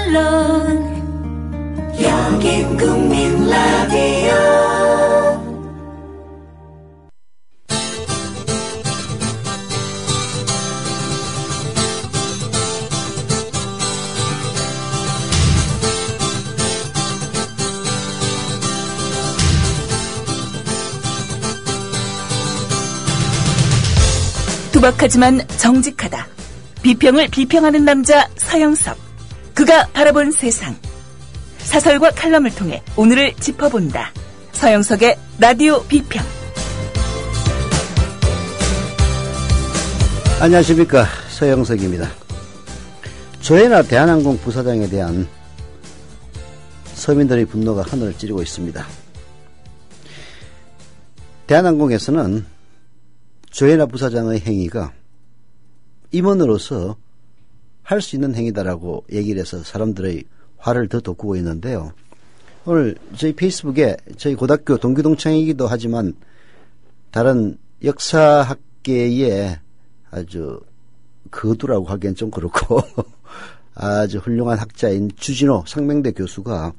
물론 여긴 국민 라디오. 투박하지만 정직하다. 비평을 비평하는 남자 서영석. 그가 바라본 세상. 사설과 칼럼을 통해 오늘을 짚어본다. 서영석의 라디오 비평. 안녕하십니까, 서영석입니다. 조혜나 대한항공 부사장에 대한 서민들의 분노가 하늘을 찌르고 있습니다. 대한항공에서는 조혜나 부사장의 행위가 임원으로서 할 수 있는 행위다라고 얘기를 해서 사람들의 화를 더 돋구고 있는데요. 오늘 저희 페이스북에 저희 고등학교 동기동창이기도 하지만 다른 역사학계의 아주 거두라고 하기엔 좀 그렇고 아주 훌륭한 학자인 주진호 상명대 교수가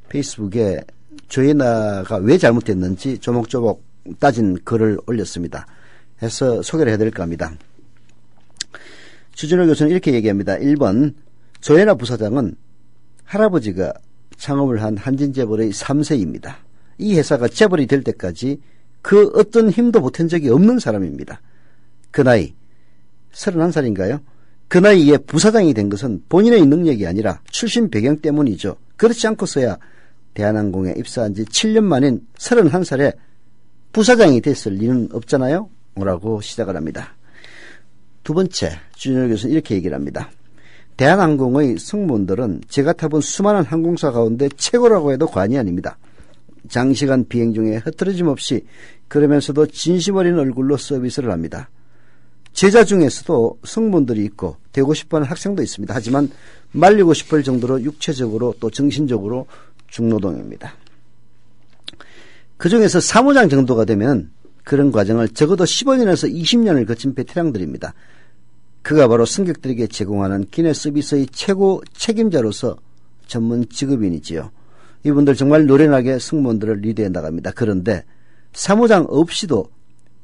페이스북에 조혜나가 왜 잘못됐는지 조목조목 따진 글을 올렸습니다. 해서 소개를 해드릴까 합니다. 주진호 교수는 이렇게 얘기합니다. 1번, 조혜나 부사장은 할아버지가 창업을 한 한진재벌의 3세입니다. 이 회사가 재벌이 될 때까지 그 어떤 힘도 보탠 적이 없는 사람입니다. 그 나이 31살인가요? 그 나이에 부사장이 된 것은 본인의 능력이 아니라 출신 배경 때문이죠. 그렇지 않고서야 대한항공에 입사한 지 7년 만인 31살에 부사장이 됐을 리는 없잖아요? 라고 시작을 합니다. 두 번째, 주진호 교수는 이렇게 얘기를 합니다. 대한항공의 승무원들은 제가 타본 수많은 항공사 가운데 최고라고 해도 과언이 아닙니다. 장시간 비행 중에 흐트러짐 없이 그러면서도 진심 어린 얼굴로 서비스를 합니다. 제자 중에서도 승무원들이 있고 되고 싶어하는 학생도 있습니다. 하지만 말리고 싶을 정도로 육체적으로 또 정신적으로 중노동입니다. 그중에서 사무장 정도가 되면 그런 과정을 적어도 15년에서 20년을 거친 베테랑들입니다. 그가 바로 승객들에게 제공하는 기내 서비스의 최고 책임자로서 전문 직업인이지요. 이분들 정말 노련하게 승무원들을 리드해 나갑니다. 그런데 사무장 없이도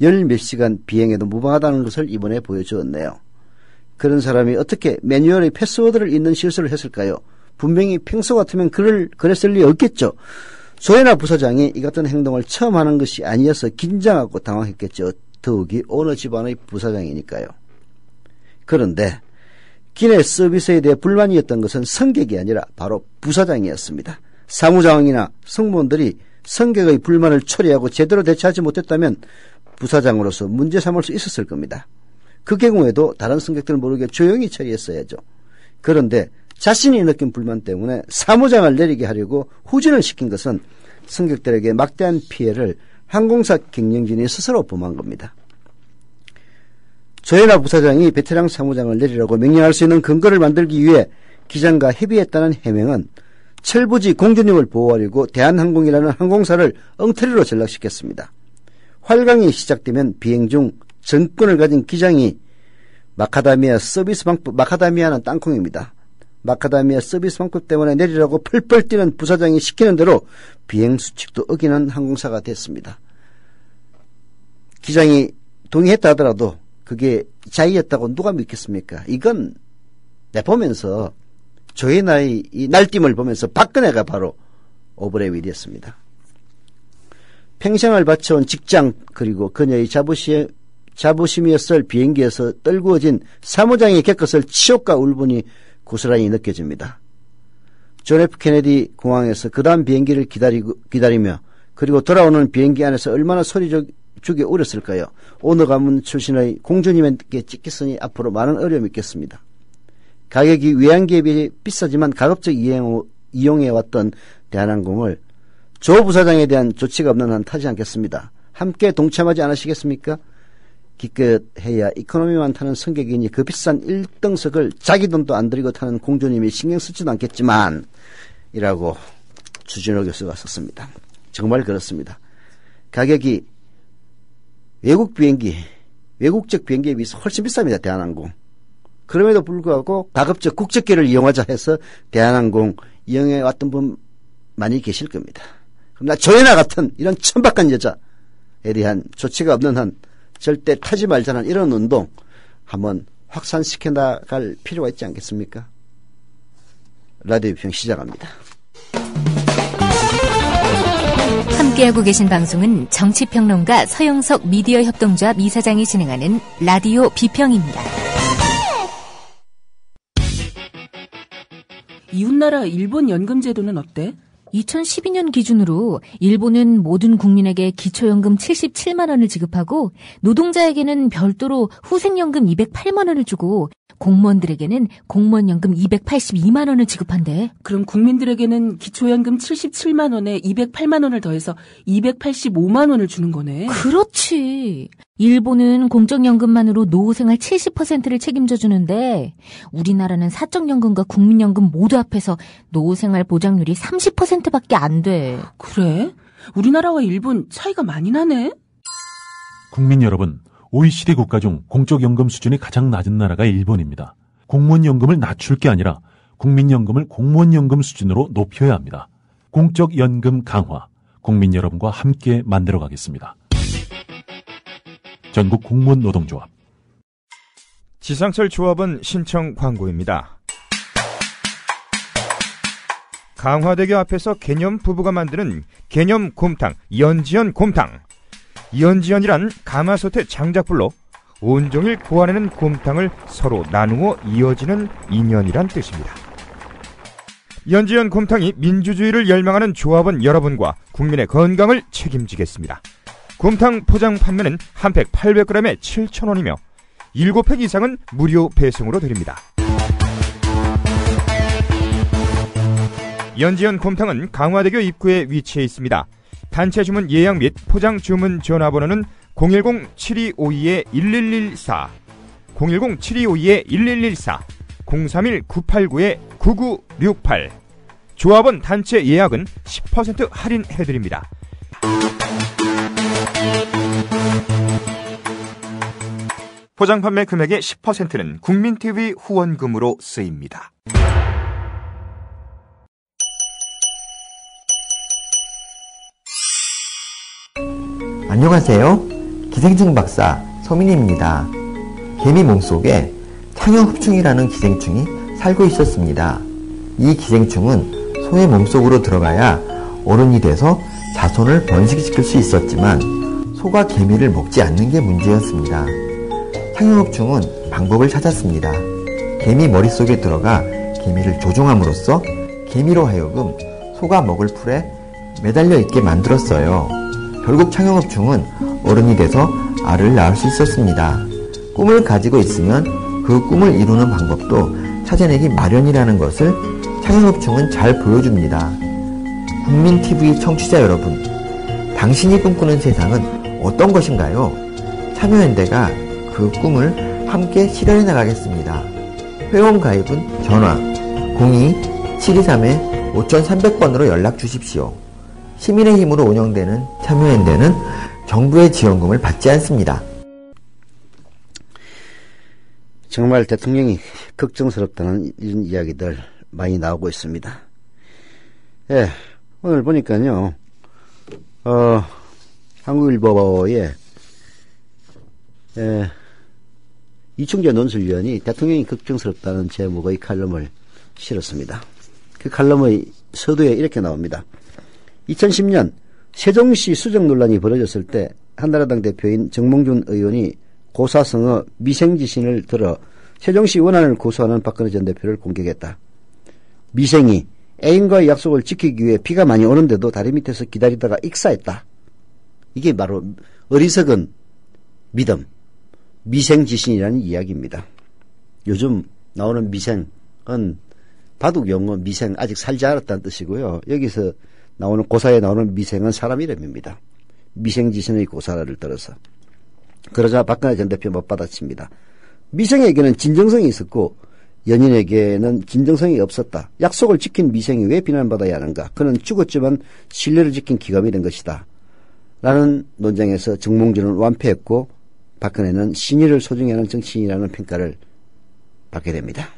열 몇 시간 비행해도 무방하다는 것을 이번에 보여주었네요. 그런 사람이 어떻게 매뉴얼의 패스워드를 읽는 실수를 했을까요? 분명히 평소 같으면 그랬을 리 없겠죠. 조혜나 부사장이 이 같은 행동을 처음 하는 것이 아니어서 긴장하고 당황했겠죠. 더욱이 어느 집안의 부사장이니까요. 그런데 기내 서비스에 대해 불만이었던 것은 승객이 아니라 바로 부사장이었습니다. 사무장이나 승무원들이 승객의 불만을 처리하고 제대로 대처하지 못했다면 부사장으로서 문제 삼을 수 있었을 겁니다. 그 경우에도 다른 승객들을 모르게 조용히 처리했어야죠. 그런데 자신이 느낀 불만 때문에 사무장을 내리게 하려고 후진을 시킨 것은 승객들에게 막대한 피해를 항공사 경영진이 스스로 범한 겁니다. 조혜나 부사장이 베테랑 사무장을 내리라고 명령할 수 있는 근거를 만들기 위해 기장과 협의했다는 해명은 철부지 공주님을 보호하려고 대한항공이라는 항공사를 엉터리로 전락시켰습니다. 활강이 시작되면 비행 중 전권을 가진 기장이 마카다미아 서비스 방법, 마카다미아는 땅콩입니다. 마카다미아 서비스 방법 때문에 내리라고 펄펄 뛰는 부사장이 시키는 대로 비행 수칙도 어기는 항공사가 됐습니다. 기장이 동의했다 하더라도 그게 자의였다고 누가 믿겠습니까? 이건 내 보면서 조혜나의 이 날뛰임을 보면서 박근혜가 바로 오브레윌이었습니다. 평생을 바쳐온 직장 그리고 그녀의 자부심이었을 비행기에서 떨구어진 사무장이 겪었을 치욕과 울분이 고스란히 느껴집니다. 존 F 케네디 공항에서 그 다음 비행기를 기다리며 그리고 돌아오는 비행기 안에서 얼마나 소리죽이 울었을까요? 오너 가문 출신의 공주님에게 찍혔으니 앞으로 많은 어려움이 있겠습니다. 가격이 외환기에 비해 비싸지만 가급적 이용해왔던 대한항공을 조 부사장에 대한 조치가 없는 한 타지 않겠습니다. 함께 동참하지 않으시겠습니까? 기껏 해야 이코노미만 타는 승객이니 그 비싼 1등석을 자기 돈도 안 들이고 타는 공주님이 신경 쓰지도 않겠지만 이라고 주진호 교수가 썼습니다. 정말 그렇습니다. 가격이 외국적 비행기에 비해서 훨씬 비쌉니다. 대한항공. 그럼에도 불구하고 가급적 국적기를 이용하자 해서 대한항공 이용해 왔던 분 많이 계실 겁니다. 그러나 조연아 같은 이런 천박한 여자에 대한 조치가 없는 한 절대 타지 말자는 이런 운동 한번 확산시켜 나갈 필요가 있지 않겠습니까? 라디오 비평 시작합니다. 함께하고 계신 방송은 정치평론가 서영석 미디어 협동조합 이사장이 진행하는 라디오 비평입니다. 이웃나라 일본 연금제도는 어때? 2012년 기준으로 일본은 모든 국민에게 기초연금 77만 원을 지급하고 노동자에게는 별도로 후생연금 208만 원을 주고 공무원들에게는 공무원연금 282만 원을 지급한대. 그럼 국민들에게는 기초연금 77만 원에 208만 원을 더해서 285만 원을 주는 거네. 그렇지. 일본은 공적연금만으로 노후생활 70%를 책임져 주는데 우리나라는 사적연금과 국민연금 모두 합해서 노후생활 보장률이 30%밖에 안 돼. 그래? 우리나라와 일본 차이가 많이 나네? 국민 여러분, OECD 국가 중 공적연금 수준이 가장 낮은 나라가 일본입니다. 공무원연금을 낮출 게 아니라 국민연금을 공무원연금 수준으로 높여야 합니다. 공적연금 강화, 국민 여러분과 함께 만들어가겠습니다. 전국 공무원 노동조합. 지상철 조합원 신청 광고입니다. 강화대교 앞에서 개념 부부가 만드는 개념 곰탕, 연지연 곰탕. 연지연이란 가마솥의 장작불로 온종일 구워내는 곰탕을 서로 나누어 이어지는 인연이란 뜻입니다. 연지연 곰탕이 민주주의를 열망하는 조합원 여러분과 국민의 건강을 책임지겠습니다. 곰탕 포장 판매는 한 팩 800g에 7,000원이며 7팩 이상은 무료 배송으로 드립니다. 연지연 곰탕은 강화대교 입구에 위치해 있습니다. 단체 주문 예약 및 포장 주문 전화번호는 010-7252-1114, 010-7252-1114, 031-989-9968. 조합원 단체 예약은 10% 할인해드립니다. 포장 판매 금액의 10%는 국민TV 후원금으로 쓰입니다. 안녕하세요. 기생충 박사 서민입니다. 개미 몸속에 창형흡충이라는 기생충이 살고 있었습니다. 이 기생충은 소의 몸속으로 들어가야 어른이 돼서 자손을 번식시킬 수 있었지만 소가 개미를 먹지 않는 게 문제였습니다. 창형흡충은 방법을 찾았습니다. 개미 머릿속에 들어가 개미를 조종함으로써 개미로 하여금 소가 먹을 풀에 매달려 있게 만들었어요. 결국 창형흡충은 어른이 돼서 알을 낳을 수 있었습니다. 꿈을 가지고 있으면 그 꿈을 이루는 방법도 찾아내기 마련이라는 것을 창형흡충은 잘 보여줍니다. 국민TV 청취자 여러분, 당신이 꿈꾸는 세상은 어떤 것인가요? 참여연대가 그 꿈을 함께 실현해 나가겠습니다. 회원 가입은 전화 02-723-5300번으로 연락 주십시오. 시민의 힘으로 운영되는 참여연대는 정부의 지원금을 받지 않습니다. 정말 대통령이 걱정스럽다는 이런 이야기들 많이 나오고 있습니다. 예, 오늘 보니까요, 한국일보에 이충재 논술위원이 대통령이 걱정스럽다는 제목의 칼럼을 실었습니다. 그 칼럼의 서두에 이렇게 나옵니다. 2010년 세종시 수정 논란이 벌어졌을 때 한나라당 대표인 정몽준 의원이 고사성어 미생지신을 들어 세종시 원안을 고소하는 박근혜 전 대표를 공격했다. 미생이 애인과의 약속을 지키기 위해 비가 많이 오는데도 다리 밑에서 기다리다가 익사했다. 이게 바로 어리석은 믿음, 미생지신이라는 이야기입니다. 요즘 나오는 미생은 바둑 용어 미생, 아직 살지 않았다는 뜻이고요. 여기서 나오는 고사에 나오는 미생은 사람 이름입니다. 미생지신의 고사를 들어서. 그러자 박근혜 전 대표 못 받아칩니다. 미생에게는 진정성이 있었고 연인에게는 진정성이 없었다. 약속을 지킨 미생이 왜 비난받아야 하는가? 그는 죽었지만 신뢰를 지킨 기감이 된 것이다. 라는 논쟁에서 정몽준은 완패했고 박근혜는 신의를 소중히 하는 정치인이라는 평가를 받게 됩니다.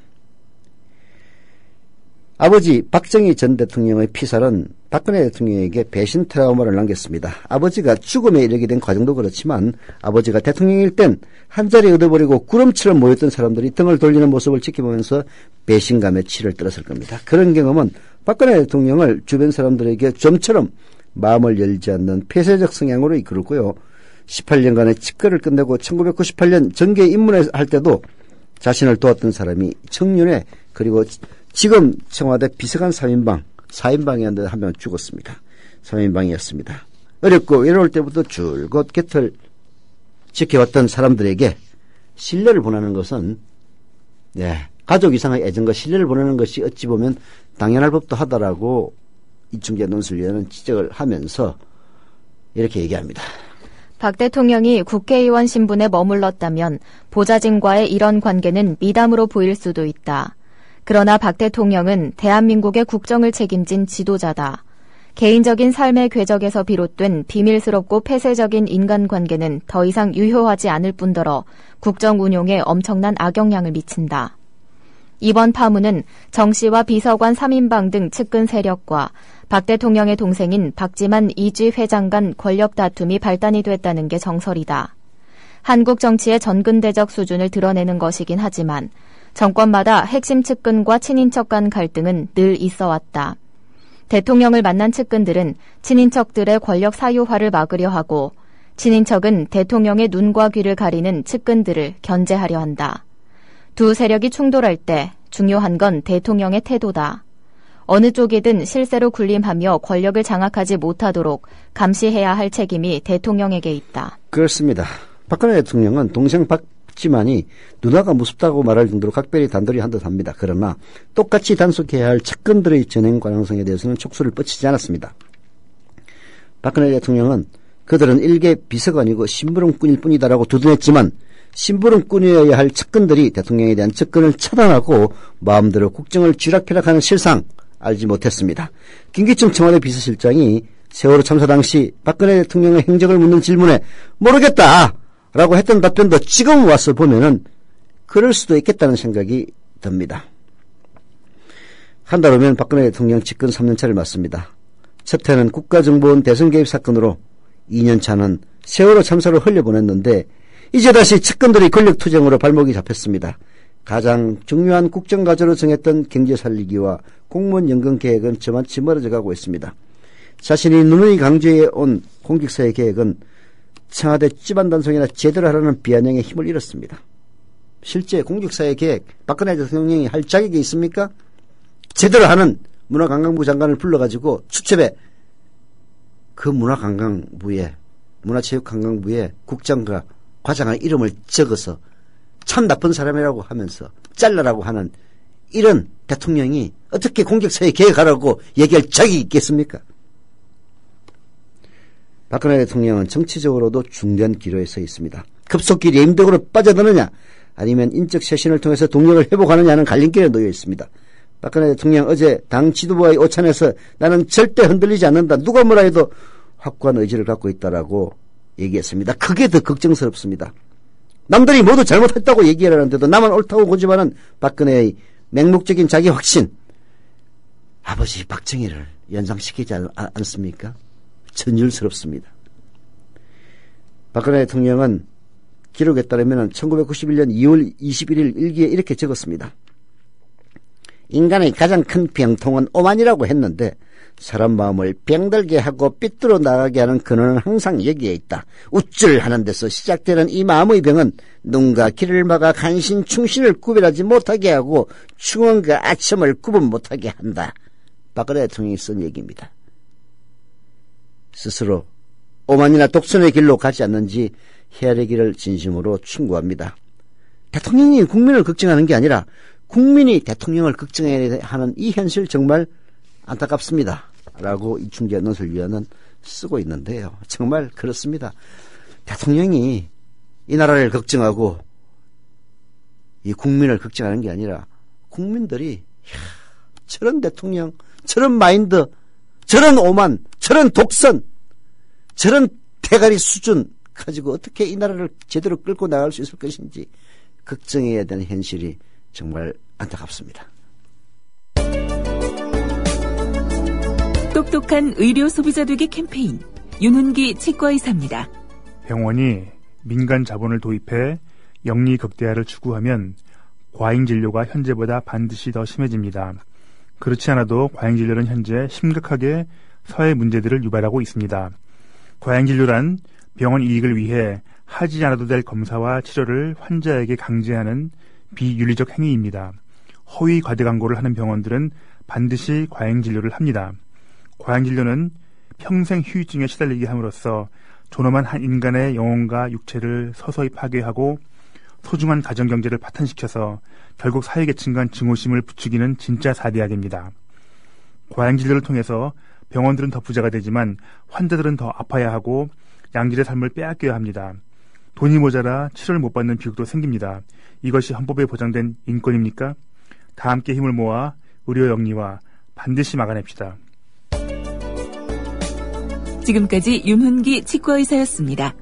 아버지 박정희 전 대통령의 피살은 박근혜 대통령에게 배신 트라우마를 남겼습니다. 아버지가 죽음에 이르게 된 과정도 그렇지만 아버지가 대통령일 땐 한자리에 얻어버리고 구름처럼 모였던 사람들이 등을 돌리는 모습을 지켜보면서 배신감에 치를 떨었을 겁니다. 그런 경험은 박근혜 대통령을 주변 사람들에게 좀처럼 마음을 열지 않는 폐쇄적 성향으로 이끌었고요. 18년간의 직거를 끝내고 1998년 정계에 입문할 때도 자신을 도왔던 사람이 청년회 그리고 지금 청와대 비서관 4인방이었는데 한 명 죽었습니다. 3인방이었습니다. 어렵고 외로울 때부터 줄곧 곁을 지켜왔던 사람들에게 신뢰를 보내는 것은 가족 이상의 애정과 신뢰를 보내는 것이 어찌 보면 당연할 법도 하다라고 이충재 논술위원은 지적을 하면서 이렇게 얘기합니다. 박 대통령이 국회의원 신분에 머물렀다면 보좌진과의 이런 관계는 미담으로 보일 수도 있다. 그러나 박 대통령은 대한민국의 국정을 책임진 지도자다. 개인적인 삶의 궤적에서 비롯된 비밀스럽고 폐쇄적인 인간관계는 더 이상 유효하지 않을 뿐더러 국정 운용에 엄청난 악영향을 미친다. 이번 파문은 정 씨와 비서관 3인방 등 측근 세력과 박 대통령의 동생인 박지만 이쥐 회장 간 권력 다툼이 발단이 됐다는 게 정설이다. 한국 정치의 전근대적 수준을 드러내는 것이긴 하지만 정권마다 핵심 측근과 친인척 간 갈등은 늘 있어 왔다. 대통령을 만난 측근들은 친인척들의 권력 사유화를 막으려 하고 친인척은 대통령의 눈과 귀를 가리는 측근들을 견제하려 한다. 두 세력이 충돌할 때 중요한 건 대통령의 태도다. 어느 쪽이든 실세로 군림하며 권력을 장악하지 못하도록 감시해야 할 책임이 대통령에게 있다. 그렇습니다. 박근혜 대통령은 동생 박지만이 누나가 무섭다고 말할 정도로 각별히 단돌이 한 듯합니다. 그러나 똑같이 단속해야 할 측근들의 전행 관행성에 대해서는 촉수를 뻗치지 않았습니다. 박근혜 대통령은 그들은 일개 비서관이고 심부름꾼일 뿐이다라고 두둔했지만 심부름꾼이어야 할 측근들이 대통령에 대한 접근을 차단하고 마음대로 국정을 쥐락펴락하는 실상 알지 못했습니다. 김기춘 청와대 비서실장이 세월호 참사 당시 박근혜 대통령의 행적을 묻는 질문에 모르겠다라고 했던 답변도 지금 와서 보면은 그럴 수도 있겠다는 생각이 듭니다. 한 달 후면 박근혜 대통령 집권 3년차를 맞습니다. 첫 해는 국가정보원 대선 개입 사건으로 2년차는 세월호 참사로 흘려보냈는데 이제 다시 측근들이 권력투쟁으로 발목이 잡혔습니다. 가장 중요한 국정과제로 정했던 경제 살리기와 공무원 연금 계획은 저만치 멀어져 가고 있습니다. 자신이 누누이 강조해온 공직사회 계획은 청와대 집안단속이나 제대로 하라는 비아냥의 힘을 잃었습니다. 실제 공직사회 계획 박근혜 대통령이 할 자격이 있습니까? 제대로 하는 문화관광부 장관을 불러가지고 수첩에 그 문화체육관광부에 국장과 과장의 이름을 적어서 참 나쁜 사람이라고 하면서 잘라라고 하는 이런 대통령이 어떻게 공직사회 계획하라고 얘기할 자격이 있겠습니까? 박근혜 대통령은 정치적으로도 중대한 기로에 서 있습니다. 급속히 레임덕으로 빠져드느냐 아니면 인적 쇄신을 통해서 동력을 회복하느냐는 갈림길에 놓여 있습니다. 박근혜 대통령 어제 당 지도부와의 오찬에서 나는 절대 흔들리지 않는다. 누가 뭐라 해도 확고한 의지를 갖고 있다라고 얘기했습니다. 그게 더 걱정스럽습니다. 남들이 모두 잘못했다고 얘기하는데도 나만 옳다고 고집하는 박근혜의 맹목적인 자기 확신. 아버지 박정희를 연상시키지 않습니까? 전율스럽습니다. 박근혜 대통령은 기록에 따르면 1991년 2월 21일 일기에 이렇게 적었습니다. 인간의 가장 큰 병통은 오만이라고 했는데 사람 마음을 병들게 하고 삐뚤어 나가게 하는 근원은 항상 여기에 있다. 우쭐하는 데서 시작되는 이 마음의 병은 눈과 귀를 막아 간신 충신을 구별하지 못하게 하고 충언과 아첨을 구분 못하게 한다. 박근혜 대통령이 쓴 얘기입니다. 스스로 오만이나 독선의 길로 가지 않는지 헤아리기를 진심으로 충고합니다. 대통령이 국민을 걱정하는 게 아니라 국민이 대통령을 걱정해야 하는 이 현실 정말 안타깝습니다. 라고 이충재 논술위원은 쓰고 있는데요. 정말 그렇습니다. 대통령이 이 나라를 걱정하고 이 국민을 걱정하는 게 아니라 국민들이 저런 대통령, 저런 마인드, 저런 오만, 저런 독선, 저런 대가리 수준 가지고 어떻게 이 나라를 제대로 끌고 나갈 수 있을 것인지 걱정해야 되는 현실이 정말 안타깝습니다. 똑똑한 의료 소비자 되기 캠페인 윤훈기 치과의사입니다. 병원이 민간 자본을 도입해 영리 극대화를 추구하면 과잉 진료가 현재보다 반드시 더 심해집니다. 그렇지 않아도 과잉 진료는 현재 심각하게 사회 문제들을 유발하고 있습니다. 과잉 진료란 병원 이익을 위해 하지 않아도 될 검사와 치료를 환자에게 강제하는 비윤리적 행위입니다. 허위 과대 광고를 하는 병원들은 반드시 과잉 진료를 합니다. 과잉 진료는 평생 후유증에 시달리게 함으로써 존엄한 한 인간의 영혼과 육체를 서서히 파괴하고 소중한 가정경제를 파탄시켜서 결국 사회계층 간 증오심을 부추기는 진짜 사대악입니다. 과잉 진료를 통해서 병원들은 더 부자가 되지만 환자들은 더 아파야 하고 양질의 삶을 빼앗겨야 합니다. 돈이 모자라 치료를 못 받는 비극도 생깁니다. 이것이 헌법에 보장된 인권입니까? 다 함께 힘을 모아 의료 영리화 반드시 막아냅시다. 지금까지 윤훈기 치과의사였습니다.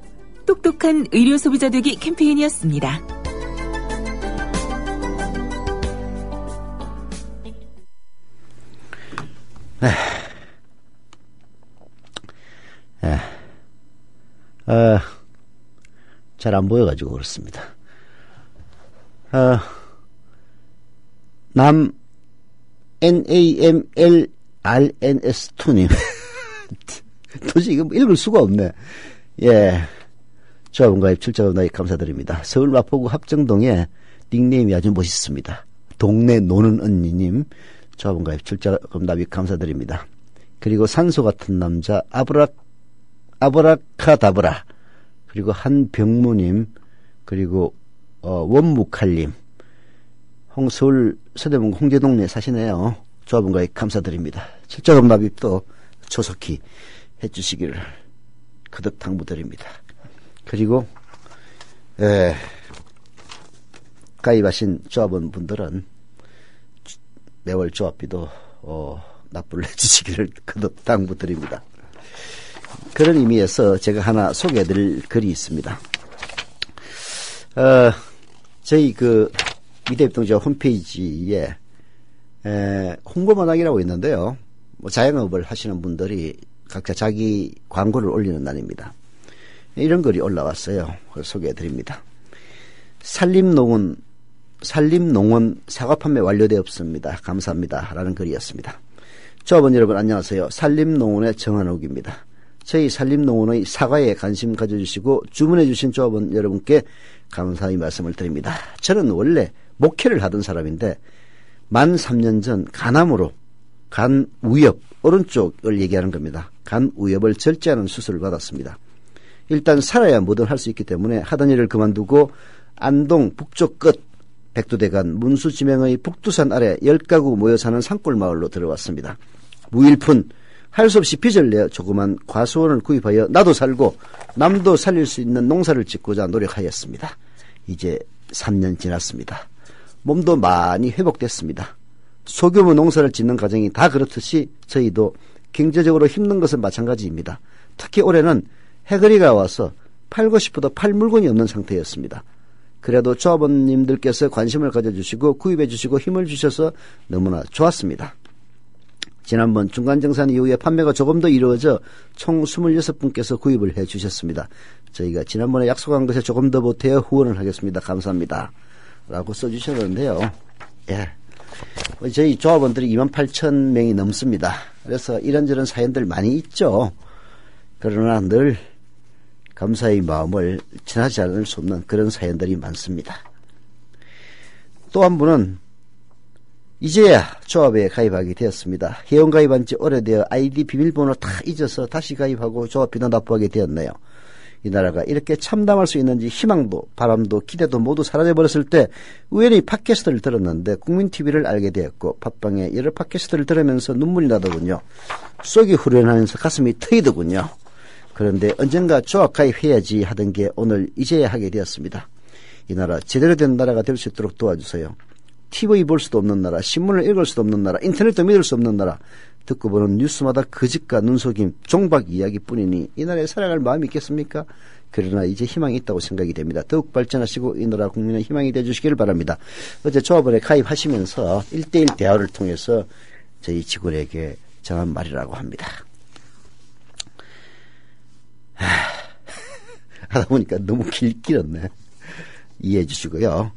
똑똑한 의료 소비자 되기 캠페인이었습니다. 잘 안 보여가지고 그렇습니다. 남 NAMLRNS2님 도저히 이거 읽을 수가 없네. 예, 조합원가입 출자금 나이 감사드립니다. 서울 마포구 합정동에 닉네임이 아주 멋있습니다. 동네 노는 언니님 조합원가입 출자금 납입 감사드립니다. 그리고 산소 같은 남자 아브라카다브라, 그리고 한병무님, 그리고 원무칼님, 서울 서대문 홍제동네 사시네요. 조합원가입 감사드립니다. 출자금 납입도 조속히 해주시기를 거듭 당부드립니다. 그리고 가입하신 조합원 분들은 매월 조합비도 납부를 해주시기를 거듭 당부드립니다. 그런 의미에서 제가 하나 소개해드릴 글이 있습니다. 저희 미대입동지와 홈페이지에 홍보마당이라고 있는데요. 자영업을 하시는 분들이 각자 자기 광고를 올리는 날입니다. 이런 글이 올라왔어요. 그걸 소개해드립니다. 산림농원 사과 판매 완료되었습니다. 감사합니다. 라는 글이었습니다. 조합원 여러분 안녕하세요. 산림농원의 정한옥입니다. 저희 산림농원의 사과에 관심 가져주시고 주문해주신 조합원 여러분께 감사의 말씀을 드립니다. 저는 원래 목회를 하던 사람인데 만 3년 전 간암으로 간우엽, 오른쪽을 얘기하는 겁니다. 간우엽을 절제하는 수술을 받았습니다. 일단 살아야 뭐든 할 수 있기 때문에 하던 일을 그만두고 안동 북쪽 끝 백두대간 문수지명의 북두산 아래 10가구 모여 사는 산골마을로 들어왔습니다. 무일푼 할 수 없이 빚을 내어 조그만 과수원을 구입하여 나도 살고 남도 살릴 수 있는 농사를 짓고자 노력하였습니다. 이제 3년 지났습니다. 몸도 많이 회복됐습니다. 소규모 농사를 짓는 가정이 다 그렇듯이 저희도 경제적으로 힘든 것은 마찬가지입니다. 특히 올해는 해거리가 와서 팔고 싶어도 팔 물건이 없는 상태였습니다. 그래도 조합원님들께서 관심을 가져주시고 구입해주시고 힘을 주셔서 너무나 좋았습니다. 지난번 중간정산 이후에 판매가 조금 더 이루어져 총 26분께서 구입을 해주셨습니다. 저희가 지난번에 약속한 것에 조금 더 보태어 후원을 하겠습니다. 감사합니다. 라고 써주셨는데요. 예. 저희 조합원들이 28,000명이 넘습니다. 그래서 이런저런 사연들 많이 있죠. 그러나 늘 감사의 마음을 전하지 않을 수 없는 그런 사연들이 많습니다. 또 한 분은 이제야 조합에 가입하게 되었습니다. 회원가입한 지 오래되어 아이디 비밀번호 다 잊어서 다시 가입하고 조합비도 납부하게 되었네요. 이 나라가 이렇게 참담할 수 있는지 희망도 바람도 기대도 모두 사라져버렸을 때 우연히 팟캐스트를 들었는데 국민TV를 알게 되었고 팟빵에 여러 팟캐스트를 들으면서 눈물이 나더군요. 속이 후련하면서 가슴이 트이더군요. 그런데 언젠가 조합 가입해야지 하던 게 오늘 이제야 하게 되었습니다. 이 나라 제대로 된 나라가 될 수 있도록 도와주세요. TV 볼 수도 없는 나라, 신문을 읽을 수도 없는 나라, 인터넷도 믿을 수 없는 나라, 듣고 보는 뉴스마다 거짓과 눈속임, 종박 이야기뿐이니 이 나라에 살아갈 마음이 있겠습니까? 그러나 이제 희망이 있다고 생각이 됩니다. 더욱 발전하시고 이 나라 국민의 희망이 되어주시길 바랍니다. 어제 조합원에 가입하시면서 1대1 대화를 통해서 저희 직원에게 정한 말이라고 합니다. 하다 보니까 너무 길었네. 이해해 주시고요.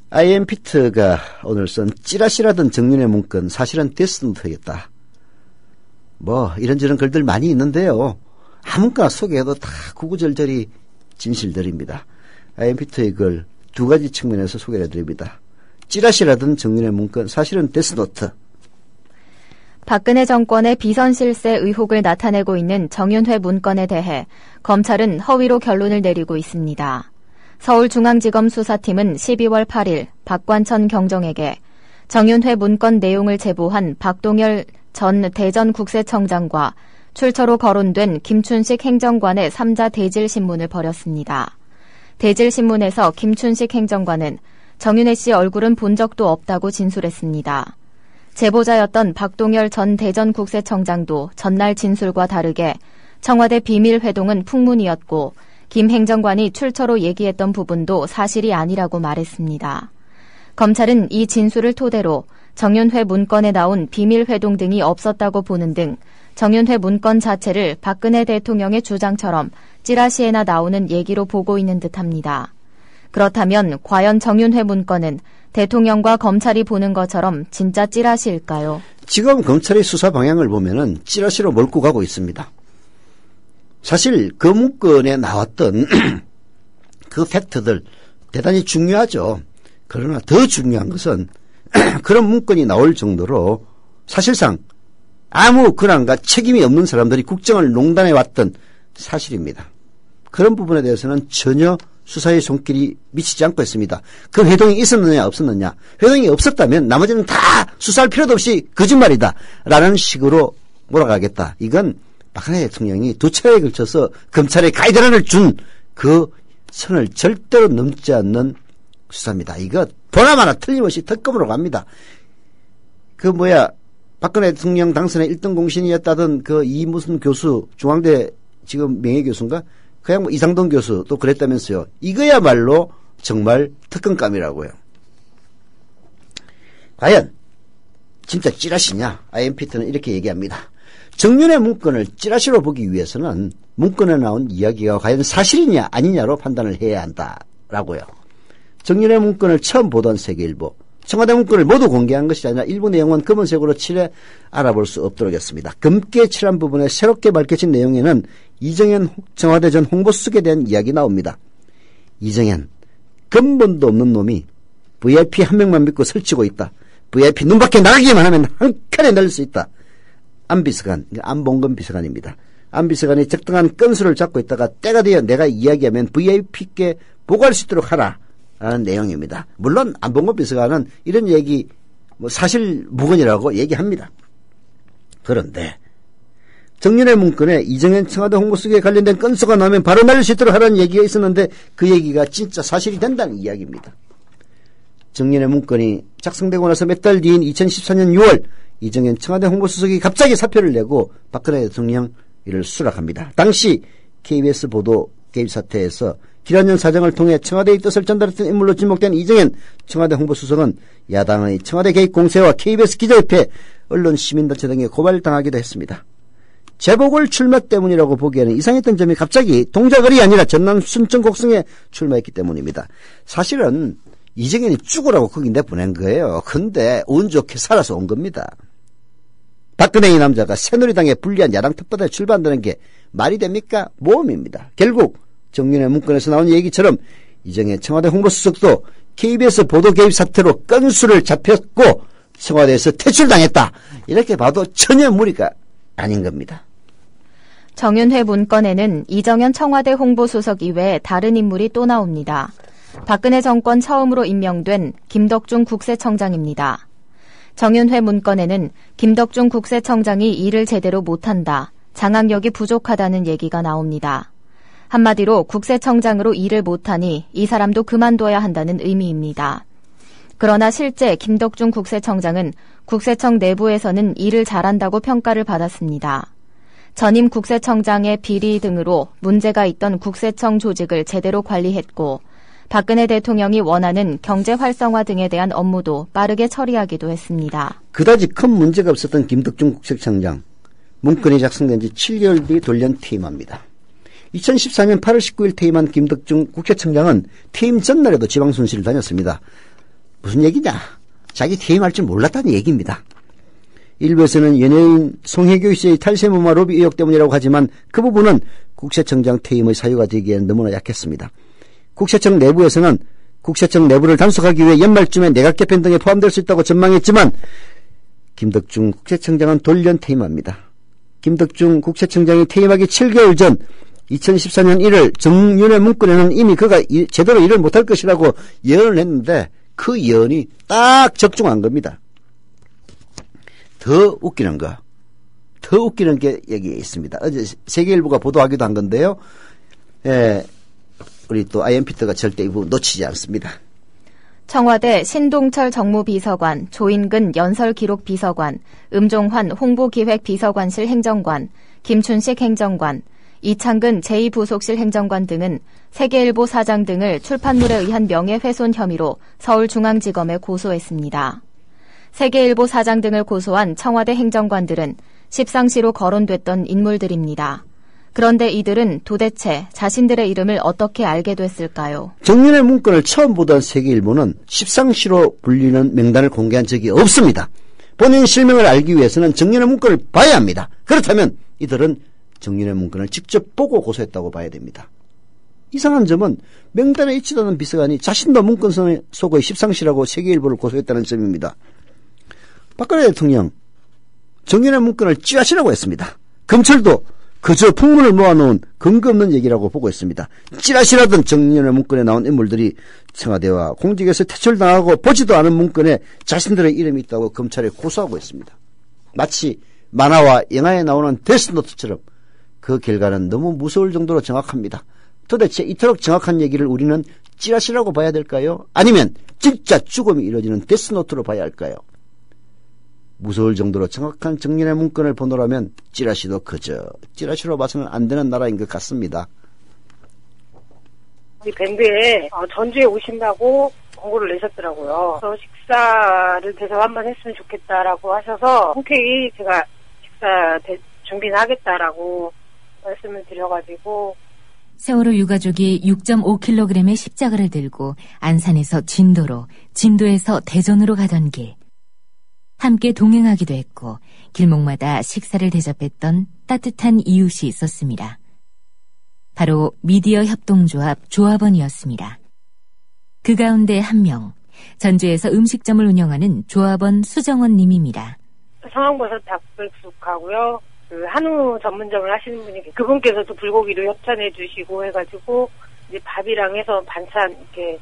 I.M. 피트가 오늘 쓴 찌라시라던 정윤의 문건 사실은 데스노트였다. 뭐 이런저런 글들 많이 있는데요. 아무거나 소개해도 다 구구절절이 진실들입니다. I.M. 피트의 글 두 가지 측면에서 소개를 해드립니다. 찌라시라던 정윤의 문건 사실은 데스노트. 박근혜 정권의 비선 실세 의혹을 나타내고 있는 정윤회 문건에 대해 검찰은 허위로 결론을 내리고 있습니다. 서울중앙지검 수사팀은 12월 8일 박관천 경정에게 정윤회 문건 내용을 제보한 박동열 전 대전국세청장과 출처로 거론된 김춘식 행정관의 3자 대질신문을 벌였습니다. 대질신문에서 김춘식 행정관은 정윤회 씨 얼굴은 본 적도 없다고 진술했습니다. 제보자였던 박동열 전 대전국세청장도 전날 진술과 다르게 청와대 비밀회동은 풍문이었고 김 행정관이 출처로 얘기했던 부분도 사실이 아니라고 말했습니다. 검찰은 이 진술을 토대로 정윤회 문건에 나온 비밀회동 등이 없었다고 보는 등 정윤회 문건 자체를 박근혜 대통령의 주장처럼 찌라시에나 나오는 얘기로 보고 있는 듯합니다. 그렇다면 과연 정윤회 문건은 대통령과 검찰이 보는 것처럼 진짜 찌라시일까요? 지금 검찰의 수사 방향을 보면은 찌라시로 몰고 가고 있습니다. 사실 그 문건에 나왔던 그 팩트들 대단히 중요하죠. 그러나 더 중요한 것은 그런 문건이 나올 정도로 사실상 아무 근황과 책임이 없는 사람들이 국정을 농단해 왔던 사실입니다. 그런 부분에 대해서는 전혀 수사의 손길이 미치지 않고 있습니다. 그 회동이 있었느냐 없었느냐. 회동이 없었다면 나머지는 다 수사할 필요도 없이 거짓말이다 라는 식으로 몰아가겠다. 이건 박근혜 대통령이 두 차례에 걸쳐서 검찰에 가이드라인을 준 그 선을 절대로 넘지 않는 수사입니다. 이거 보나마나 틀림없이 특검으로 갑니다. 박근혜 대통령 당선의 1등 공신이었다던 그 무슨 교수, 중앙대 지금 명예교수인가? 그냥 이상돈 교수 또 그랬다면서요. 이거야말로 정말 특검감이라고요. 과연 진짜 찌라시냐? I.M. 피트는 이렇게 얘기합니다. 정윤의 문건을 찌라시로 보기 위해서는 문건에 나온 이야기가 과연 사실이냐 아니냐로 판단을 해야 한다라고요. 정윤의 문건을 처음 보던 세계일보, 청와대 문건을 모두 공개한 것이 아니라 일부 내용은 검은색으로 칠해 알아볼 수 없도록 했습니다. 검게 칠한 부분에 새롭게 밝혀진 내용에는 이정현 청와대 전 홍보수석에 대한 이야기 나옵니다. 이정현, 근본도 없는 놈이 VIP 한 명만 믿고 설치고 있다. VIP 눈 밖에 나가기만 하면 한 칸에 날릴 수 있다. 안비서관, 안봉근 비서관입니다. 안비서관이 적당한 건수를 잡고 있다가 때가 되어 내가 이야기하면 VIP께 보고할 수 있도록 하라 라는 내용입니다. 물론 안봉근 비서관은 이런 얘기 사실 무근이라고 얘기합니다. 그런데 정윤의 문건에 이정현 청와대 홍보수석에 관련된 건수가 나오면 바로 날릴 수 있도록 하라는 얘기가 있었는데 그 얘기가 진짜 사실이 된다는 이야기입니다. 정윤의 문건이 작성되고 나서 몇 달 뒤인 2014년 6월 이정현 청와대 홍보수석이 갑자기 사표를 내고 박근혜 대통령 이를 수락합니다. 당시 KBS 보도 개입 사태에서 기란연 사장을 통해 청와대의 뜻을 전달했던 인물로 지목된 이정현 청와대 홍보수석은 야당의 청와대 개입 공세와 KBS 기자협회, 언론시민단체 등에 고발당하기도 했습니다. 재보궐 출마 때문이라고 보기에는 이상했던 점이 갑자기 동작을이 아니라 전남 순천 곡성에 출마했기 때문입니다. 사실은 이정현이 죽으라고 거기 내보낸 거예요. 근데 운 좋게 살아서 온 겁니다. 박근혜 이 남자가 새누리당에 불리한 야당 텃밭에 출마한다는 게 말이 됩니까? 모험입니다. 결국 정윤의 문건에서 나온 얘기처럼 이정현 청와대 홍보수석도 KBS 보도 개입 사태로 건수를 잡혔고 청와대에서 퇴출당했다. 이렇게 봐도 전혀 무리가 아닌 겁니다. 정윤회 문건에는 이정현 청와대 홍보수석 이외에 다른 인물이 또 나옵니다. 박근혜 정권 처음으로 임명된 김덕중 국세청장입니다. 정윤회 문건에는 김덕중 국세청장이 일을 제대로 못한다, 장악력이 부족하다는 얘기가 나옵니다. 한마디로 국세청장으로 일을 못하니 이 사람도 그만둬야 한다는 의미입니다. 그러나 실제 김덕중 국세청장은 국세청 내부에서는 일을 잘한다고 평가를 받았습니다. 전임 국세청장의 비리 등으로 문제가 있던 국세청 조직을 제대로 관리했고 박근혜 대통령이 원하는 경제 활성화 등에 대한 업무도 빠르게 처리하기도 했습니다. 그다지 큰 문제가 없었던 김덕중 국세청장. 문건이 작성된 지 7개월 뒤 돌연 퇴임합니다. 2014년 8월 19일 퇴임한 김덕중 국세청장은 퇴임 전날에도 지방순실을 다녔습니다. 무슨 얘기냐? 자기 퇴임할 줄 몰랐다는 얘기입니다. 일부에서는 연예인 송혜교 씨의 탈세무마 로비 의혹 때문이라고 하지만 그 부분은 국세청장 퇴임의 사유가 되기엔 너무나 약했습니다. 국세청 내부에서는 국세청 내부를 단속하기 위해 연말쯤에 내각 개편 등에 포함될 수 있다고 전망했지만 김덕중 국세청장은 돌연 퇴임합니다. 김덕중 국세청장이 퇴임하기 7개월 전 2014년 1월 정윤회 문건에는 이미 그가 제대로 일을 못할 것이라고 예언을 했는데 그 예언이 딱 적중한 겁니다. 더 웃기는 게 여기에 있습니다. 어제 세계일보가 보도하기도 한 건데요. 우리 또 IMPT가 절대 이 부분 놓치지 않습니다. 청와대 신동철 정무비서관, 조인근 연설기록비서관, 음종환 홍보기획비서관실 행정관, 김춘식 행정관, 이창근 제2부속실 행정관 등은 세계일보 사장 등을 출판물에 의한 명예훼손 혐의로 서울중앙지검에 고소했습니다. 세계일보 사장 등을 고소한 청와대 행정관들은 십상시로 거론됐던 인물들입니다. 그런데 이들은 도대체 자신들의 이름을 어떻게 알게 됐을까요? 정윤회 문건을 처음 보던 세계일보는 십상시로 불리는 명단을 공개한 적이 없습니다. 본인 실명을 알기 위해서는 정윤회 문건을 봐야 합니다. 그렇다면 이들은 정윤회 문건을 직접 보고 고소했다고 봐야 됩니다. 이상한 점은 명단에 있지도 않은 비서관이 자신도 문건 속의 십상시라고 세계일보를 고소했다는 점입니다. 박근혜 대통령 정윤회 문건을 찌라시라고 했습니다. 검찰도 그저 풍문을 모아놓은 근거 없는 얘기라고 보고 있습니다. 찌라시라던 정윤회 문건에 나온 인물들이 청와대와 공직에서 퇴출당하고 보지도 않은 문건에 자신들의 이름이 있다고 검찰에 고소하고 있습니다. 마치 만화와 영화에 나오는 데스노트처럼 그 결과는 너무 무서울 정도로 정확합니다. 도대체 이토록 정확한 얘기를 우리는 찌라시라고 봐야 될까요? 아니면 진짜 죽음이 이루어지는 데스노트로 봐야 할까요? 무서울 정도로 정확한 정윤회 문건을 보노라면 찌라시도 그저 찌라시로 봐서는 안 되는 나라인 것 같습니다. 우리 밴드에 전주에 오신다고 공고를 내셨더라고요. 그래서 식사를 대접 한번 했으면 좋겠다라고 하셔서 흔쾌히 제가 식사 준비는 하겠다라고 말씀을 드려가지고 세월호 유가족이 6.5kg의 십자가를 들고 안산에서 진도로, 진도에서 대전으로 가던 길. 함께 동행하기도 했고 길목마다 식사를 대접했던 따뜻한 이웃이 있었습니다. 바로 미디어 협동조합 조합원이었습니다. 그 가운데 한 명, 전주에서 음식점을 운영하는 조합원 수정원 님입니다. 상황버섯 닭백숙하고요. 그 한우 전문점을 하시는 분이 그분께서도 불고기를 협찬해 주시고 해가지고 이제 밥이랑 해서 반찬 이렇게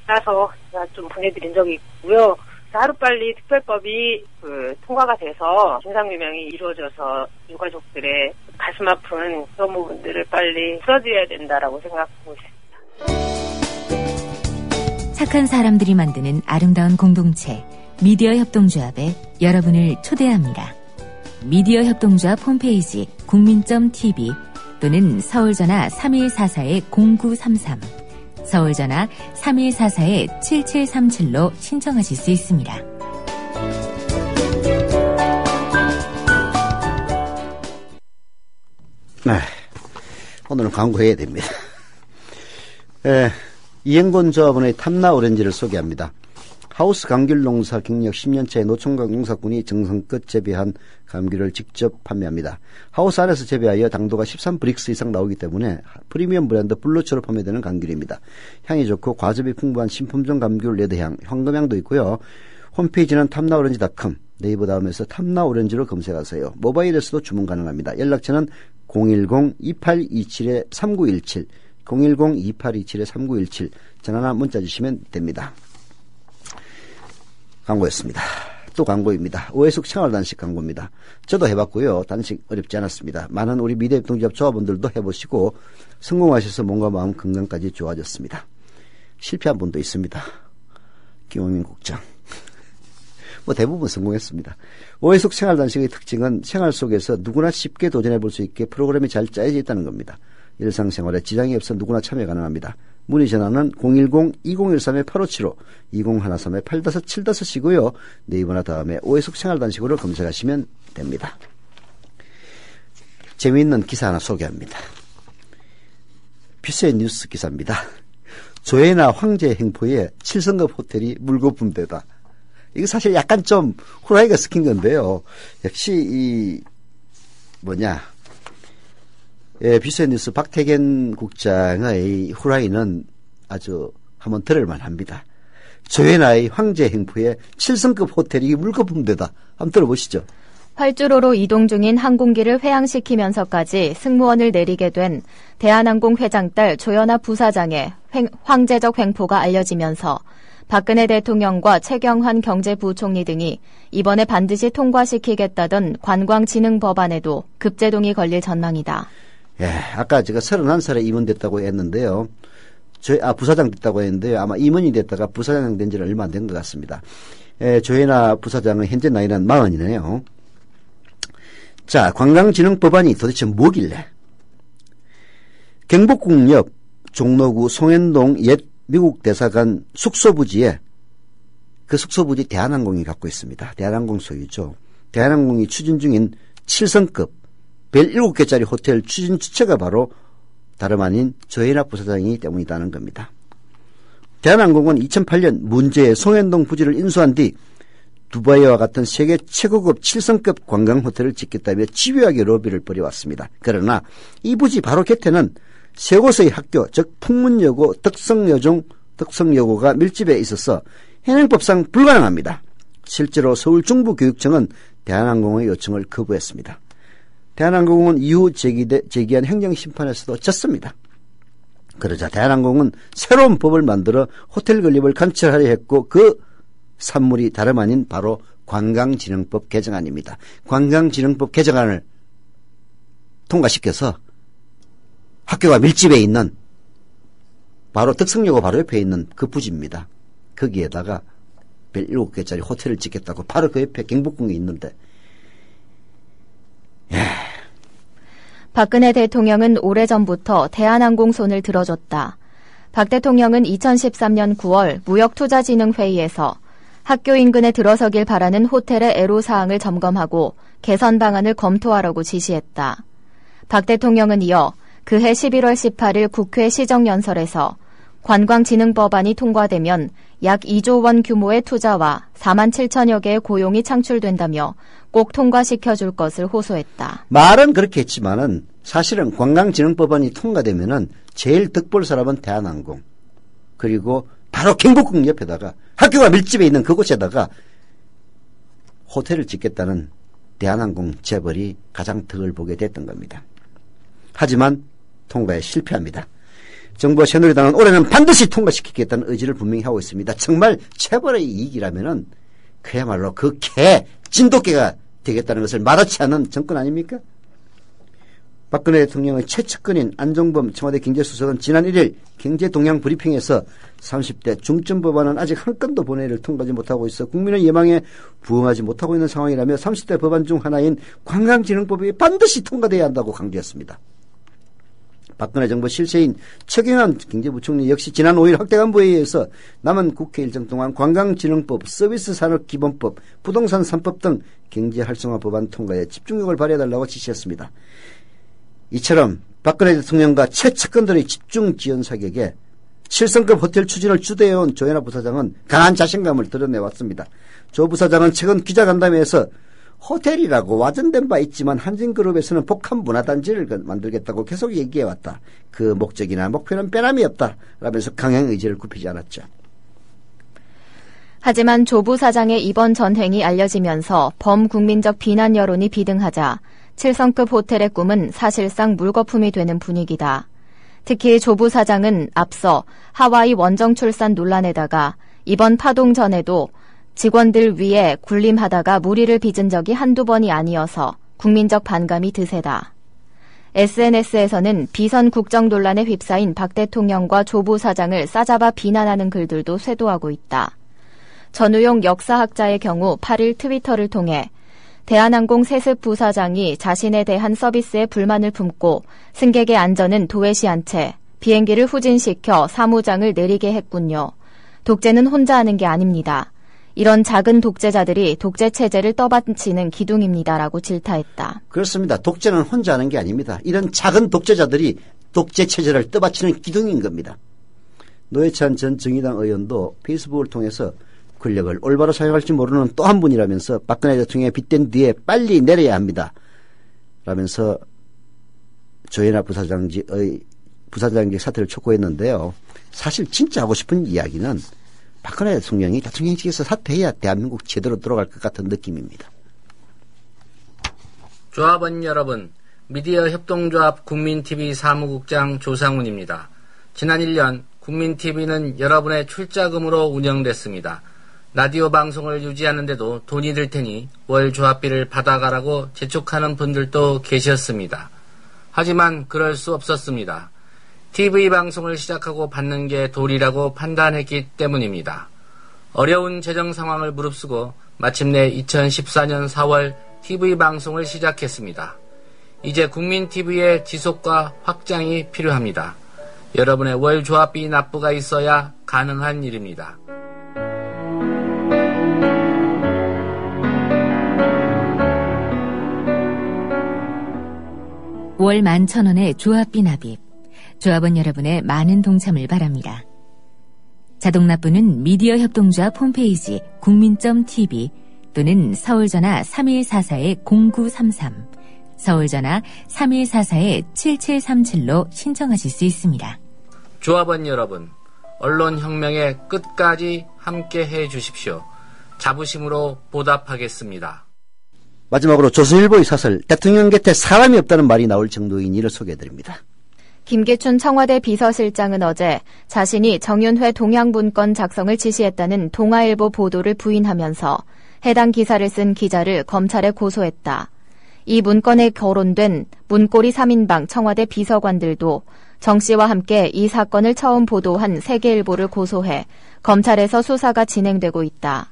싸서 제가 좀 보내드린 적이 있고요. 하루빨리 특별법이 통과가 돼서 진상규명이 이루어져서 유가족들의 가슴 아픈 그런 부분들을 빨리 풀어줘야 된다라고 생각하고 있습니다. 착한 사람들이 만드는 아름다운 공동체 미디어 협동조합에 여러분을 초대합니다. 미디어 협동조합 홈페이지 국민.tv 또는 서울전화 3144-0933 서울전화 3144-7737로 신청하실 수 있습니다. 네, 오늘은 광고해야 됩니다. 이행곤 조합원의 탐나 오렌지를 소개합니다. 하우스 감귤 농사 경력 10년차의 노총각 농사꾼이 정성껏 재배한 감귤을 직접 판매합니다. 하우스 안에서 재배하여 당도가 13브릭스 이상 나오기 때문에 프리미엄 브랜드 블루처로 판매되는 감귤입니다. 향이 좋고 과즙이 풍부한 신품종 감귤 레드향, 황금향도 있고요. 홈페이지는 탐나오렌지.com, 네이버 다음에서 탐나오렌지로 검색하세요. 모바일에서도 주문 가능합니다. 연락처는 010-2827-3917, 010-2827-3917 전화나 문자 주시면 됩니다. 광고였습니다. 또 광고입니다. 오해숙 생활단식 광고입니다. 저도 해봤고요. 단식 어렵지 않았습니다. 많은 우리 미디어 협동조합 조합원들도 해보시고 성공하셔서 몸과 마음 건강까지 좋아졌습니다. 실패한 분도 있습니다. 김호민 국장. 뭐 대부분 성공했습니다. 오해숙 생활단식의 특징은 생활 속에서 누구나 쉽게 도전해 볼 수 있게 프로그램이 잘 짜여져 있다는 겁니다. 일상생활에 지장이 없어 누구나 참여 가능합니다. 문의 전화는 010-2013-8575, 2013-8575이고요. 네이버나 다음에 오해숙 생활단식으로 검색하시면 됩니다. 재미있는 기사 하나 소개합니다. 피스의 뉴스 기사입니다. 조혜나 황제 행포에 7성급 호텔이 물거품되다. 이거 사실 약간 좀 후라이가 섞인 건데요. 역시 피스의 뉴스 박태견 국장의 후라이는 아주 한번 들을만 합니다. 조혜나의 황제 행포에 7성급 호텔이 물거품되다. 한번 들어보시죠. 활주로로 이동 중인 항공기를 회항시키면서까지 승무원을 내리게 된 대한항공 회장 딸 조연아 부사장의 황제적 횡포가 알려지면서 박근혜 대통령과 최경환 경제부총리 등이 이번에 반드시 통과시키겠다던 관광진흥법안에도 급제동이 걸릴 전망이다. 예, 아까 제가 31살에 임원됐다고 했는데요. 부사장 됐다고 했는데요. 아마 임원이 됐다가 부사장 된 지는 얼마 안 된 것 같습니다. 조혜나 부사장은 현재 나이는 40이네요. 자, 관광진흥법안이 도대체 뭐길래? 경복궁 옆 종로구 송현동 옛 미국 대사관 숙소부지에 그 숙소부지 대한항공이 갖고 있습니다. 대한항공 소유죠. 대한항공이 추진 중인 7성급 벨 7개짜리 호텔 추진 주체가 바로 다름 아닌 조혜나 부사장이기 때문이라는 겁니다. 대한항공은 2008년 문제의 송현동 부지를 인수한 뒤 두바이와 같은 세계 최고급 7성급 관광호텔을 짓겠다며 집요하게 로비를 벌여왔습니다. 그러나 이 부지 바로 곁에는 세 곳의 학교, 즉 풍문여고, 덕성여고가 밀집해 있어서 현행법상 불가능합니다. 실제로 서울중부교육청은 대한항공의 요청을 거부했습니다. 대한항공은 이후 제기한 행정심판에서도 졌습니다. 그러자 대한항공은 새로운 법을 만들어 호텔 건립을 관철하려 했고 그 산물이 다름 아닌 바로 관광진흥법 개정안입니다. 관광진흥법 개정안을 통과시켜서 학교가 밀집해 있는 바로 덕성여고 바로 옆에 있는 그 부지입니다. 거기에다가 7개짜리 호텔을 짓겠다고 바로 그 옆에 경복궁이 있는데 박근혜 대통령은 오래전부터 대한항공 손을 들어줬다. 박 대통령은 2013년 9월 무역투자진흥회의에서 학교 인근에 들어서길 바라는 호텔의 애로사항을 점검하고 개선 방안을 검토하라고 지시했다. 박 대통령은 이어 그해 11월 18일 국회 시정연설에서 관광진흥법안이 통과되면 약 2조 원 규모의 투자와 4만 7천여 개의 고용이 창출된다며 꼭 통과시켜줄 것을 호소했다. 말은 그렇게 했지만은 사실은 관광진흥법안이 통과되면은 제일 득볼 사람은 대한항공 그리고 바로 경복궁 옆에다가 학교가 밀집해 있는 그곳에다가 호텔을 짓겠다는 대한항공 재벌이 가장 덕을 보게 됐던 겁니다. 하지만 통과에 실패합니다. 정부와 새누리당은 올해는 반드시 통과시키겠다는 의지를 분명히 하고 있습니다. 정말 재벌의 이익이라면은 그야말로 그 진돗개가 되겠다는 것을 말하지 않은 정권 아닙니까? 박근혜 대통령의 최측근인 안종범 청와대 경제수석은 지난 1일 경제동향 브리핑에서 30대 중점 법안은 아직 한 건도 본회의를 통과하지 못하고 있어 국민의 예망에 부응하지 못하고 있는 상황이라며 30대 법안 중 하나인 관광진흥법이 반드시 통과돼야 한다고 강조했습니다. 박근혜 정부 실세인 최경환 경제부총리 역시 지난 5일 확대간부회의에서 남은 국회 일정 동안 관광진흥법, 서비스산업기본법, 부동산 3법 등 경제활성화 법안 통과에 집중력을 발휘해달라고 지시했습니다. 이처럼 박근혜 대통령과 최측근들의 집중 지원 사격에 7성급 호텔 추진을 주도해온 조혜나 부사장은 강한 자신감을 드러내왔습니다. 조 부사장은 최근 기자간담회에서 호텔이라고 와전된 바 있지만 한진그룹에서는 복합 문화단지를 만들겠다고 계속 얘기해왔다. 그 목적이나 목표는 빼남이 없다. 라면서 강행 의지를 굽히지 않았죠. 하지만 조 부사장의 이번 전행이 알려지면서 범국민적 비난 여론이 비등하자 7성급 호텔의 꿈은 사실상 물거품이 되는 분위기다. 특히 조 부사장은 앞서 하와이 원정 출산 논란에다가 이번 파동 전에도 직원들 위에 군림하다가 무리를 빚은 적이 한두 번이 아니어서 국민적 반감이 드세다. SNS에서는 비선 국정 논란에 휩싸인 박 대통령과 조 부사장을 싸잡아 비난하는 글들도 쇄도하고 있다. 전우용 역사학자의 경우 8일 트위터를 통해 대한항공 세습 부사장이 자신에 대한 서비스에 불만을 품고 승객의 안전은 도외시한 채 비행기를 후진시켜 사무장을 내리게 했군요. 독재는 혼자 하는 게 아닙니다. 이런 작은 독재자들이 독재 체제를 떠받치는 기둥입니다라고 질타했다. 그렇습니다. 독재는 혼자 하는 게 아닙니다. 이런 작은 독재자들이 독재 체제를 떠받치는 기둥인 겁니다. 노회찬 전 정의당 의원도 페이스북을 통해서 권력을 올바로 사용할지 모르는 또 한 분이라면서 박근혜 대통령에 빗댄 뒤에 빨리 내려야 합니다. 라면서 조현아 부사장직 사퇴를 촉구했는데요. 사실 진짜 하고 싶은 이야기는 박근혜 대통령이 대통령직에서 사퇴해야 대한민국 제대로 돌아갈 것 같은 느낌입니다. 조합원 여러분, 미디어 협동조합 국민TV 사무국장 조상훈입니다. 지난 1년 국민TV는 여러분의 출자금으로 운영됐습니다. 라디오 방송을 유지하는데도 돈이 들 테니 월 조합비를 받아가라고 재촉하는 분들도 계셨습니다. 하지만 그럴 수 없었습니다. TV 방송을 시작하고 받는 게 도리라고 판단했기 때문입니다. 어려운 재정 상황을 무릅쓰고 마침내 2014년 4월 TV 방송을 시작했습니다. 이제 국민TV의 지속과 확장이 필요합니다. 여러분의 월 조합비 납부가 있어야 가능한 일입니다. 월 11,000원의 조합비 납입. 조합원 여러분의 많은 동참을 바랍니다. 자동 납부는 미디어 협동조합 홈페이지 국민.tv 또는 서울전화 3144-0933, 서울전화 3144-7737로 신청하실 수 있습니다. 조합원 여러분, 언론혁명의 끝까지 함께해 주십시오. 자부심으로 보답하겠습니다. 마지막으로 조선일보의 사설, 대통령 곁에 사람이 없다는 말이 나올 정도인 일을 소개해드립니다. 김기춘 청와대 비서실장은 어제 자신이 정윤회 동양문건 작성을 지시했다는 동아일보 보도를 부인하면서 해당 기사를 쓴 기자를 검찰에 고소했다. 이 문건에 거론된 문고리 3인방 청와대 비서관들도 정 씨와 함께 이 사건을 처음 보도한 세계일보를 고소해 검찰에서 수사가 진행되고 있다.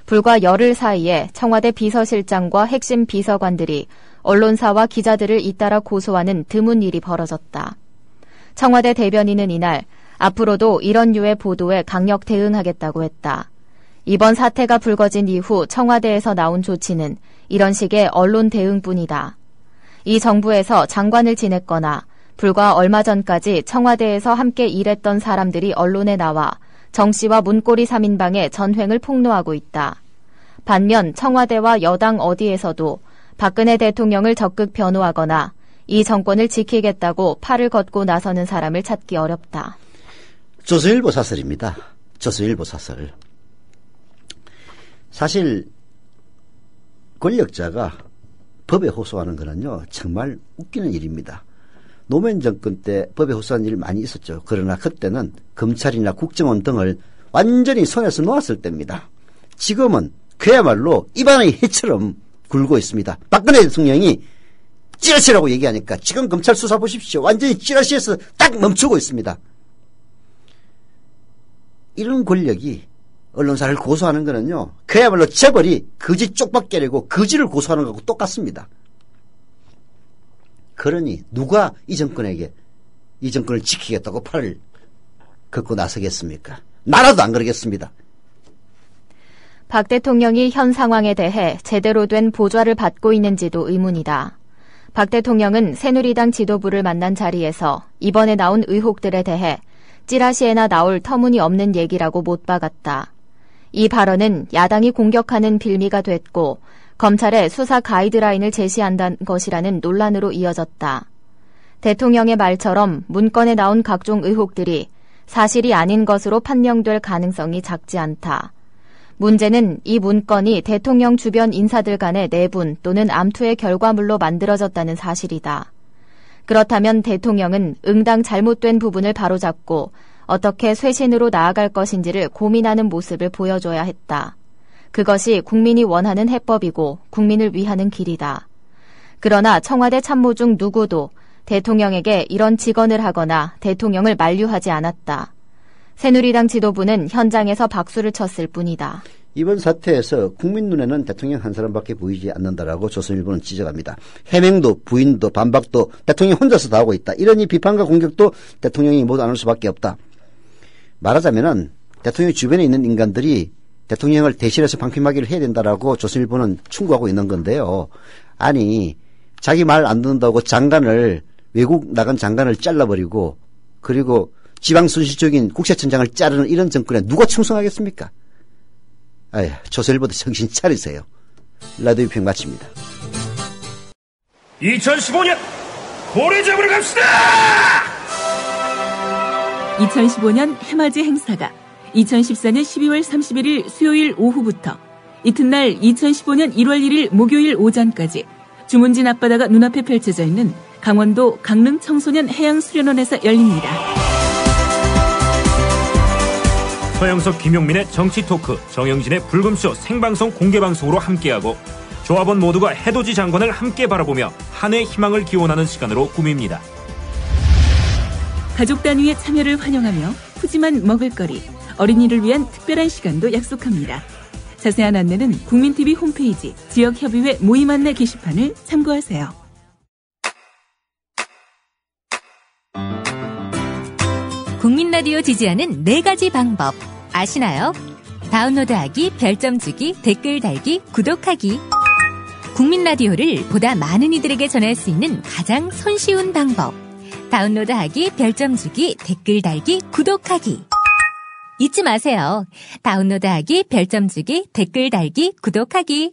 불과 열흘 사이에 청와대 비서실장과 핵심 비서관들이 언론사와 기자들을 잇따라 고소하는 드문 일이 벌어졌다. 청와대 대변인은 이날 앞으로도 이런 류의 보도에 강력 대응하겠다고 했다. 이번 사태가 불거진 이후 청와대에서 나온 조치는 이런 식의 언론 대응뿐이다. 이 정부에서 장관을 지냈거나 불과 얼마 전까지 청와대에서 함께 일했던 사람들이 언론에 나와 정 씨와 문고리 3인방의 전횡을 폭로하고 있다. 반면 청와대와 여당 어디에서도 박근혜 대통령을 적극 변호하거나 이 정권을 지키겠다고 팔을 걷고 나서는 사람을 찾기 어렵다. 조선일보 사설입니다. 조선일보 사설. 사실 권력자가 법에 호소하는 거는요, 정말 웃기는 일입니다. 노무현 정권 때 법에 호소한 일 많이 있었죠. 그러나 그때는 검찰이나 국정원 등을 완전히 손에서 놓았을 때입니다. 지금은 그야말로 입안의 해처럼 굴고 있습니다. 박근혜 대통령이 찌라시라고 얘기하니까 지금 검찰 수사 보십시오. 완전히 찌라시에서 딱 멈추고 있습니다. 이런 권력이 언론사를 고소하는 거는요, 그야말로 재벌이 거지 쪽박 깨려고 거지를 고소하는 것하고 똑같습니다. 그러니 누가 이 정권에게 이 정권을 지키겠다고 팔을 걷고 나서겠습니까? 나라도 안 그러겠습니다. 박 대통령이 현 상황에 대해 제대로 된 보좌를 받고 있는지도 의문이다. 박 대통령은 새누리당 지도부를 만난 자리에서 이번에 나온 의혹들에 대해 찌라시에나 나올 터무니없는 얘기라고 못 박았다. 이 발언은 야당이 공격하는 빌미가 됐고 검찰에 수사 가이드라인을 제시한다는 것이라는 논란으로 이어졌다. 대통령의 말처럼 문건에 나온 각종 의혹들이 사실이 아닌 것으로 판명될 가능성이 작지 않다. 문제는 이 문건이 대통령 주변 인사들 간의 내분 또는 암투의 결과물로 만들어졌다는 사실이다. 그렇다면 대통령은 응당 잘못된 부분을 바로잡고 어떻게 쇄신으로 나아갈 것인지를 고민하는 모습을 보여줘야 했다. 그것이 국민이 원하는 해법이고 국민을 위하는 길이다. 그러나 청와대 참모 중 누구도 대통령에게 이런 직언을 하거나 대통령을 만류하지 않았다. 새누리당 지도부는 현장에서 박수를 쳤을 뿐이다. 이번 사태에서 국민 눈에는 대통령 한 사람밖에 보이지 않는다라고 조선일보는 지적합니다. 해명도 부인도 반박도 대통령 혼자서 다 하고 있다. 이런 이 비판과 공격도 대통령이 모두 안 할 수밖에 없다. 말하자면은 대통령 주변에 있는 인간들이 대통령을 대신해서 방심하기를 해야 된다라고 조선일보는 충고하고 있는 건데요. 아니 자기 말 안 듣는다고 장관을 외국 나간 장관을 잘라버리고 그리고 지방순실적인 국세청장을 자르는 이런 정권에 누가 충성하겠습니까? 아휴, 조선일보도 정신 차리세요. 라디오 평 마칩니다. 2015년 고래 잡으러 갑시다! 2015년 해맞이 행사가 2014년 12월 31일 수요일 오후부터 이튿날 2015년 1월 1일 목요일 오전까지 주문진 앞바다가 눈앞에 펼쳐져 있는 강원도 강릉 청소년 해양수련원에서 열립니다. 서영석, 김용민의 정치 토크, 정영진의 불금쇼 생방송 공개방송으로 함께하고 조합원 모두가 해돋이 장관을 함께 바라보며 한 해 희망을 기원하는 시간으로 꾸밉니다. 가족 단위의 참여를 환영하며 푸짐한 먹을거리, 어린이를 위한 특별한 시간도 약속합니다. 자세한 안내는 국민TV 홈페이지 지역협의회 모임 안내 게시판을 참고하세요. 국민라디오 지지하는 4가지 방법 아시나요? 다운로드하기, 별점 주기, 댓글 달기, 구독하기. 국민라디오를 보다 많은 이들에게 전할 수 있는 가장 손쉬운 방법. 다운로드하기, 별점 주기, 댓글 달기, 구독하기. 잊지 마세요. 다운로드하기, 별점 주기, 댓글 달기, 구독하기.